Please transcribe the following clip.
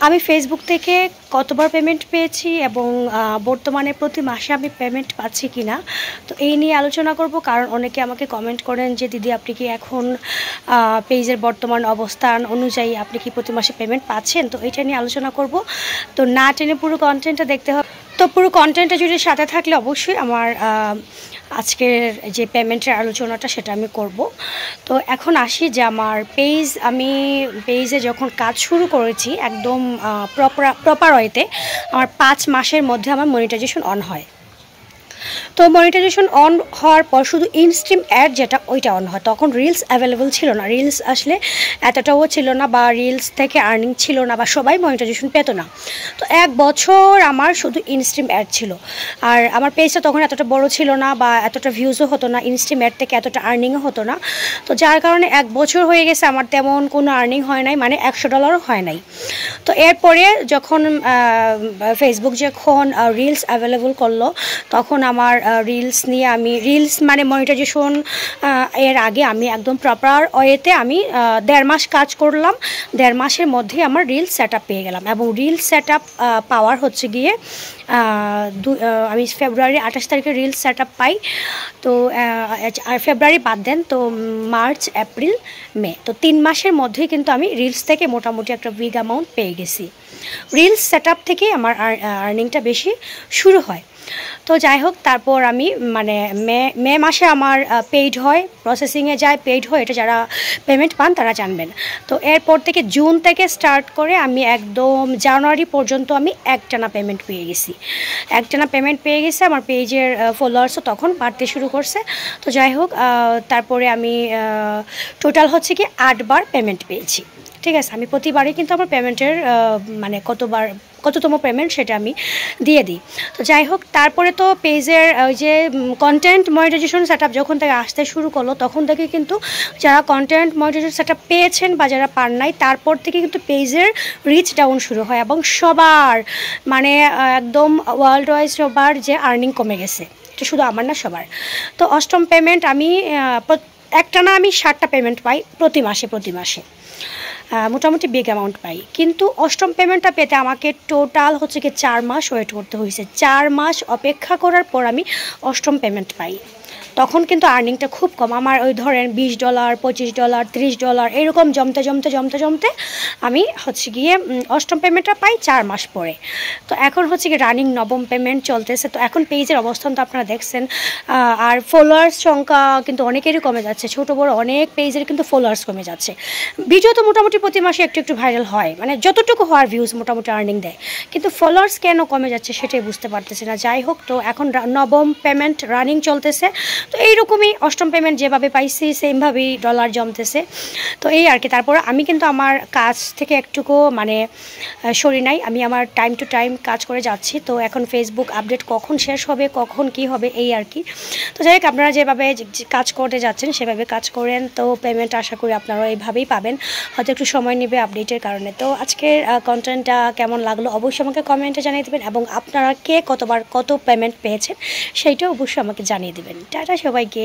আমি ফেসবুক থেকে কতবার পেমেন্ট পেয়েছি এবং বর্তমানে প্রতি মাসে আমি পেমেন্ট পাচ্ছি কিনা, তো এই নিয়ে আলোচনা করব। কারণ অনেকে আমাকে কমেন্ট করেন যে দিদি আপনি কি এখন পেজের বর্তমান অবস্থান অনুযায়ী আপনি কি প্রতি মাসে পেমেন্ট পাচ্ছেন, তো এটা নিয়ে আলোচনা করব। তো না টেনে পুরো কন্টেন্টটা দেখতে হবে। তো পুরো কন্টেন্টটা যদি সাথে থাকলে অবশ্যই আমার আজকের যে পেমেন্টের আলোচনাটা সেটা আমি করব। তো এখন আসি যে আমার আমি পেজে যখন কাজ শুরু করেছি একদম প্রপার ওয়েতে আমার 5 মাসের মধ্যে আমার মনিটাইজেশন অন হয়। তো মনিটাইজেশন অন হওয়ার পর শুধু ইনস্ট্রিম অ্যাড যেটা ওইটা অন হয়, তখন রিলস অ্যাভেলেবল ছিল না, রিলস আসলে এতটাও ছিল না বা রিলস থেকে আর্নিং ছিল না বা সবাই মনিটাইজেশন পেত না। তো 1 বছর আমার শুধু ইনস্ট্রিম অ্যাড ছিল, আর আমার পেজটা তখন এতটা বড় ছিল না বা এতটা ভিউজও হতো না, ইনস্ট্রিম অ্যাড থেকে এতটা আর্নিংও হতো না। তো যার কারণে 1 বছর হয়ে গেছে আমার তেমন কোনো আর্নিং হয় নাই, মানে $100 হয় নাই। তো এরপরে যখন ফেসবুক যখন রিলস অ্যাভেলেবল করলো, তখন আমার রিলস নিয়ে আমি মানে মনিটাইজেশন এর আগে আমি একদম প্রপার ওয়েতে আমি 1.5 মাস কাজ করলাম। 1.5 মাসের মধ্যেই আমার রিলস সেট আপ পেয়ে গেলাম, এবং রিলস সেট আপ পাওয়ার হচ্ছে গিয়ে আমি ফেব্রুয়ারি 28 তারিখে রিলস সেট আপ পাই। তো ফেব্রুয়ারি বাদ দেন, তো মার্চ, এপ্রিল, মে, তো 3 মাসের মধ্যেই কিন্তু আমি রিলস থেকে মোটামুটি একটা বিগ অ্যামাউন্ট পেয়ে গেছি। রিলস সেট আপ থেকেই আমার আর্নিংটা বেশি শুরু হয়। তো যাই হোক, তারপর আমি মানে মে মাসে আমার পেইড হয়, প্রসেসিংয়ে যায়, পেইড হয়, এটা যারা পেমেন্ট পান তারা জানবেন। তো এরপর থেকে জুন থেকে স্টার্ট করে আমি একদম জানুয়ারি পর্যন্ত আমি একটানা পেমেন্ট পেয়ে গেছি। আমার পেজের ফলোয়ার্সও তখন বাড়তে শুরু করছে। তো যাই হোক, তারপরে আমি টোটাল হচ্ছে কি 8 বার পেমেন্ট পেয়েছি। ঠিক আছে, আমি প্রতিবারই কিন্তু আমার পেমেন্টের মানে কততম পেমেন্ট সেটা আমি দিয়ে দিই। তো যাই হোক, তারপরে তো পেজের ওই যে কন্টেন্ট মনিটাইজেশন সেট আপ যখন থেকে আসতে শুরু করলো, তখন থেকে কিন্তু যারা কন্টেন্ট মনিটাইজেশন সেট আপ পেয়েছেন বা যারা পান নাই, তারপর থেকে কিন্তু পেজের রিচ ডাউন শুরু হয় এবং সবার মানে একদম ওয়ার্ল্ড ওয়াইজ সবার যে আর্নিং কমে গেছে, এটা শুধু আমার না, সবার। তো অষ্টম পেমেন্ট আমি একটানা আমি 7টা পেমেন্ট পাই প্রতি মাসে মোটামুটি বিগ অ্যামাউন্ট পাই। কিন্তু অষ্টম পেমেন্টটা পেতে আমাকে টোটাল হচ্ছে কি 4 মাস ওয়েট করতে হয়েছে। 4 মাস অপেক্ষা করার পর আমি অষ্টম পেমেন্ট পাই। তখন কিন্তু আর্নিংটা খুব কম, আমার ওই ধরেন $20, $25, $30 এরকম জমতে আমি হচ্ছে গিয়ে অষ্টম পেমেন্টটা পাই 4 মাস পরে। তো এখন হচ্ছে কি রানিং নবম পেমেন্ট চলতেছে। তো এখন পেজের অবস্থান তো আপনারা দেখছেন, আর ফলোয়ার্স সংখ্যা কিন্তু অনেকেরই কমে যাচ্ছে, ছোটো বড়ো অনেক পেজের কিন্তু ফলোয়ার্স কমে যাচ্ছে। ভিডিও তো মোটামুটি প্রতি মাসে একটু ভাইরাল হয়, মানে যতটুকু হওয়ার ভিউজ মোটামুটি আর্নিং দেয়, কিন্তু ফলোয়ার্স কেন কমে যাচ্ছে সেটাই বুঝতে পারতেছি না। যাই হোক, তো এখন নবম পেমেন্ট রানিং চলতেছে। তো এইরকমই অষ্টম পেমেন্ট যেভাবে পাইছি সেমভাবেই ডলার জমতেছে। তো এই আর কি। তারপর আমি কিন্তু আমার কাজ থেকে একটুকু মানে সরি নাই, আমি আমার টাইম টু টাইম কাজ করে যাচ্ছি। তো এখন ফেসবুক আপডেট কখন শেষ হবে, কখন কি হবে, এই আর কি। তো যাই হোক, আপনারা যেভাবে কাজ করতে যাচ্ছেন সেভাবে কাজ করেন, তো পেমেন্ট আশা করি আপনারা এইভাবেই পাবেন, হয়তো একটু সময় নেবে আপডেটের কারণে। তো আজকের কন্টেন্টটা কেমন লাগলো অবশ্যই আমাকে কমেন্টে জানিয়ে দেবেন, এবং আপনারা কে কত পেমেন্ট পেয়েছেন সেইটাও অবশ্যই আমাকে জানিয়ে দেবেন। টাটা সবাইকে।